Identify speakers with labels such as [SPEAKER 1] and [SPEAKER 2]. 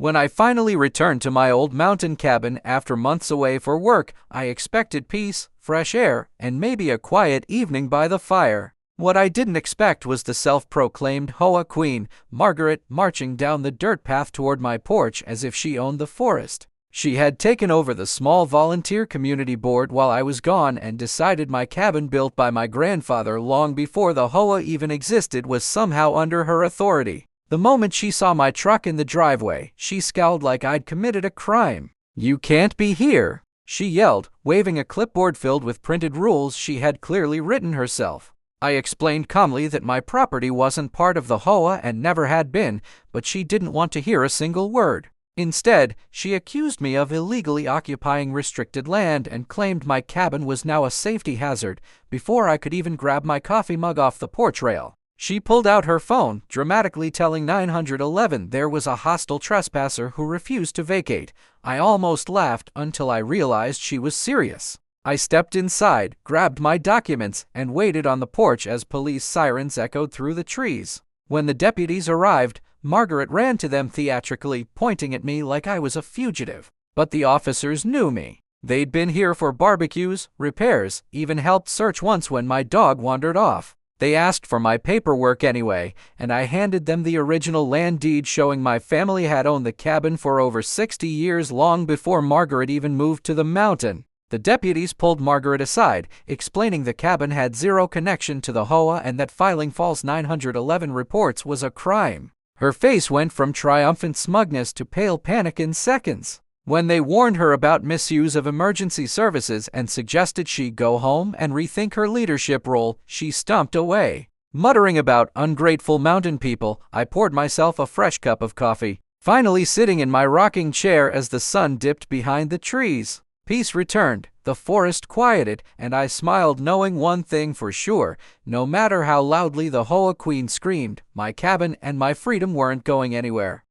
[SPEAKER 1] When I finally returned to my old mountain cabin after months away for work, I expected peace, fresh air, and maybe a quiet evening by the fire. What I didn't expect was the self-proclaimed HOA Queen, Margaret, marching down the dirt path toward my porch as if she owned the forest. She had taken over the small volunteer community board while I was gone and decided my cabin, built by my grandfather long before the HOA even existed, was somehow under her authority. The moment she saw my truck in the driveway, she scowled like I'd committed a crime. "You can't be here," she yelled, waving a clipboard filled with printed rules she had clearly written herself. I explained calmly that my property wasn't part of the HOA and never had been, but she didn't want to hear a single word. Instead, she accused me of illegally occupying restricted land and claimed my cabin was now a safety hazard before I could even grab my coffee mug off the porch rail. She pulled out her phone, dramatically telling 911 there was a hostile trespasser who refused to vacate. I almost laughed until I realized she was serious. I stepped inside, grabbed my documents, and waited on the porch as police sirens echoed through the trees. When the deputies arrived, Margaret ran to them theatrically, pointing at me like I was a fugitive. But the officers knew me. They'd been here for barbecues, repairs, even helped search once when my dog wandered off. They asked for my paperwork anyway, and I handed them the original land deed showing my family had owned the cabin for over 60 years, long before Margaret even moved to the mountain. The deputies pulled Margaret aside, explaining the cabin had zero connection to the HOA and that filing false 911 reports was a crime. Her face went from triumphant smugness to pale panic in seconds. When they warned her about misuse of emergency services and suggested she go home and rethink her leadership role, she stumped away. Muttering about ungrateful mountain people, I poured myself a fresh cup of coffee, finally sitting in my rocking chair as the sun dipped behind the trees. Peace returned, the forest quieted, and I smiled, knowing one thing for sure: no matter how loudly the HOA Queen screamed, my cabin and my freedom weren't going anywhere.